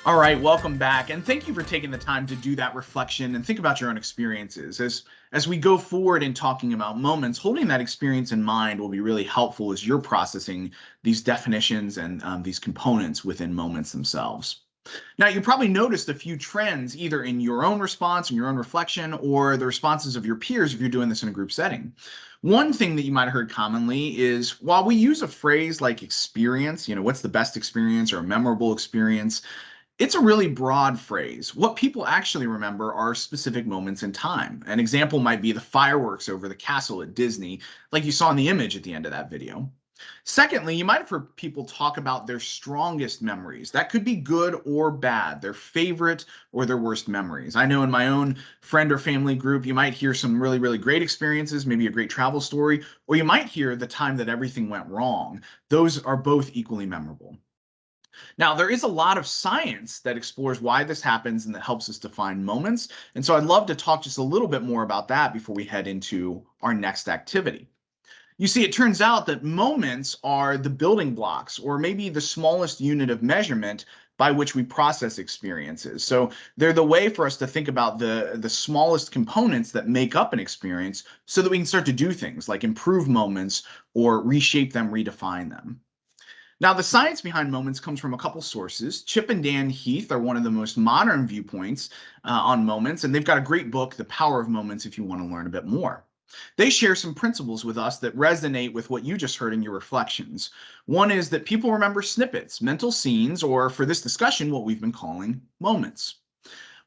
All right, welcome back, and thank you for taking the time to do that reflection and think about your own experiences. As we go forward in talking about moments, holding that experience in mind will be really helpful as you're processing these definitions and these components within moments themselves. Now, you probably noticed a few trends either in your own response and your own reflection or the responses of your peers if you're doing this in a group setting. One thing that you might have heard commonly is while we use a phrase like experience, what's the best experience or a memorable experience, it's a really broad phrase. What people actually remember are specific moments in time. An example might be the fireworks over the castle at Disney, like you saw in the image at the end of that video. Secondly, you might have heard people talk about their strongest memories. That could be good or bad, their favorite or their worst memories. I know in my own friend or family group, you might hear some really, really great experiences, maybe a great travel story, or you might hear the time that everything went wrong. Those are both equally memorable. Now, there is a lot of science that explores why this happens and that helps us define moments. And so I'd love to talk just a little bit more about that before we head into our next activity. You see, it turns out that moments are the building blocks, or maybe the smallest unit of measurement by which we process experiences. So they're the way for us to think about the smallest components that make up an experience so that we can start to do things like improve moments or reshape them, redefine them. Now, the science behind moments comes from a couple sources. Chip and Dan Heath are one of the most modern viewpoints on moments, and they've got a great book, The Power of Moments, if you want to learn a bit more. They share some principles with us that resonate with what you just heard in your reflections. One is that people remember snippets, mental scenes, or for this discussion, what we've been calling moments.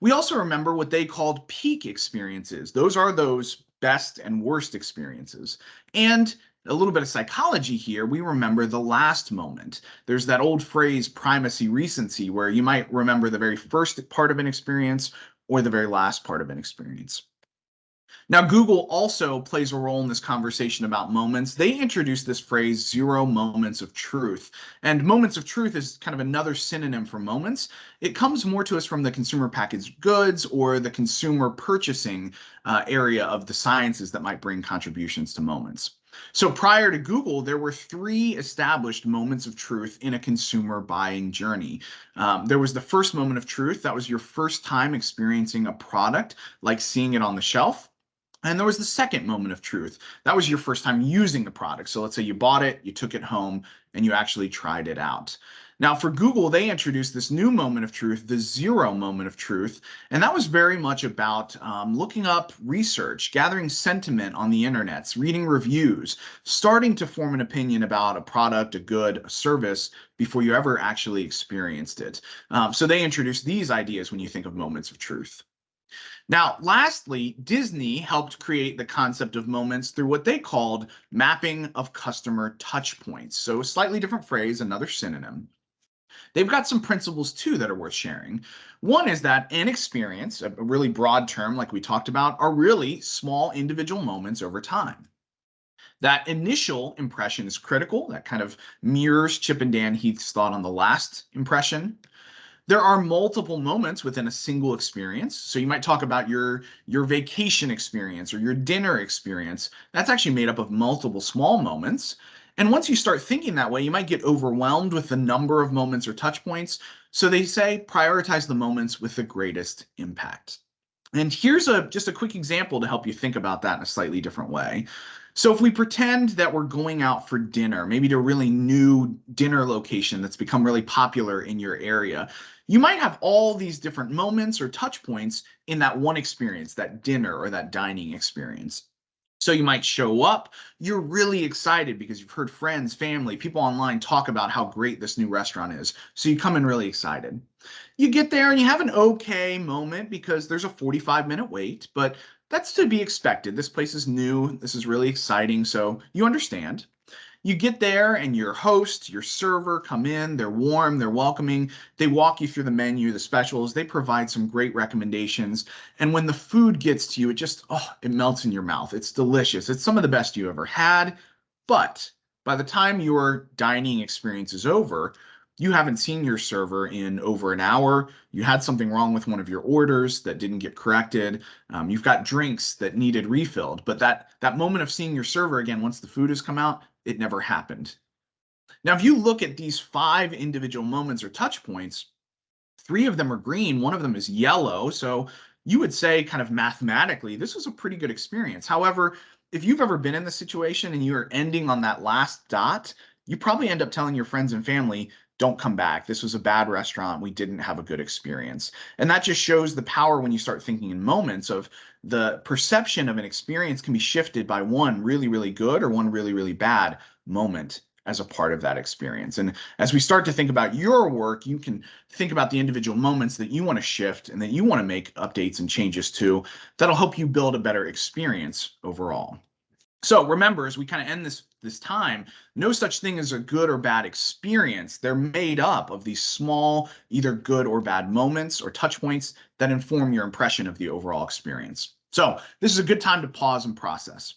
We also remember what they called peak experiences. Those are those best and worst experiences. And a little bit of psychology here, we remember the last moment. There's that old phrase, primacy, recency, where you might remember the very first part of an experience or the very last part of an experience. Now, Google also plays a role in this conversation about moments. They introduced this phrase, 0 moments of truth. And moments of truth is kind of another synonym for moments. It comes more to us from the consumer packaged goods or the consumer purchasing area of the sciences that might bring contributions to moments. So prior to Google, there were 3 established moments of truth in a consumer buying journey. There was the first moment of truth. That was your first time experiencing a product, like seeing it on the shelf. And there was the second moment of truth. That was your first time using the product. So let's say you bought it, you took it home, and you actually tried it out. Now, for Google, they introduced this new moment of truth, the 0 moment of truth. And that was very much about looking up research, gathering sentiment on the internet, reading reviews, starting to form an opinion about a product, a good, a service before you ever actually experienced it. So they introduced these ideas when you think of moments of truth. Now, lastly, Disney helped create the concept of moments through what they called mapping of customer touch points. So, a slightly different phrase, another synonym. They've got some principles too that are worth sharing. One is that an experience, a really broad term like we talked about, are really small individual moments over time. That initial impression is critical. That kind of mirrors Chip and Dan Heath's thought on the last impression. There are multiple moments within a single experience. So you might talk about your vacation experience or your dinner experience. That's actually made up of multiple small moments. And once you start thinking that way, you might get overwhelmed with the number of moments or touch points. So they say prioritize the moments with the greatest impact. And here's just a quick example to help you think about that in a slightly different way. So if we pretend that we're going out for dinner, maybe to a really new dinner location that's become really popular in your area, you might have all these different moments or touch points in that one experience, that dinner or that dining experience. So you might show up, you're really excited because you've heard friends, family, people online talk about how great this new restaurant is. So you come in really excited. You get there and you have an okay moment because there's a 45-minute wait, but that's to be expected. This place is new. This is really exciting. So you understand. You get there and your host, your server come in, they're warm, they're welcoming, they walk you through the menu, the specials, they provide some great recommendations. And when the food gets to you, it melts in your mouth. It's delicious. It's some of the best you ever had. But by the time your dining experience is over, you haven't seen your server in over an hour. You had something wrong with one of your orders that didn't get corrected. You've got drinks that needed refilled. But that moment of seeing your server again, once the food has come out, it never happened. Now, if you look at these 5 individual moments or touch points, 3 of them are green, 1 of them is yellow. So you would say, kind of mathematically, this was a pretty good experience. However, if you've ever been in the situation and you're ending on that last dot, you probably end up telling your friends and family, don't come back. This was a bad restaurant. We didn't have a good experience. And that just shows the power when you start thinking in moments of the perception of an experience can be shifted by one really, really good or one really, really bad moment as a part of that experience. And as we start to think about your work, you can think about the individual moments that you want to shift and that you want to make updates and changes to that'll help you build a better experience overall. So remember, as we kind of end this time, no such thing as a good or bad experience. They're made up of these small, either good or bad moments or touch points that inform your impression of the overall experience. So this is a good time to pause and process.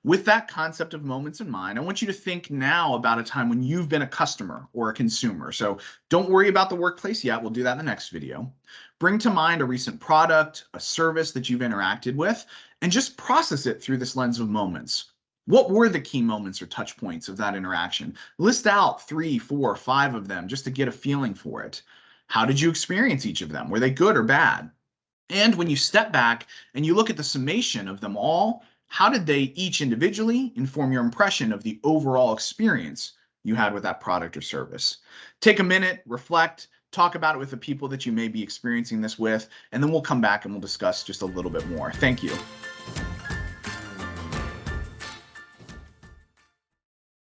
With that concept of moments in mind, I want you to think now about a time when you've been a customer or a consumer. So don't worry about the workplace yet. We'll do that in the next video. Bring to mind a recent product, a service that you've interacted with, and just process it through this lens of moments. What were the key moments or touch points of that interaction? List out 3, 4, 5 of them just to get a feeling for it. How did you experience each of them? Were they good or bad? And when you step back and you look at the summation of them all, how did they each individually inform your impression of the overall experience you had with that product or service? Take a minute, reflect, talk about it with the people that you may be experiencing this with, and then we'll come back and we'll discuss just a little bit more. Thank you.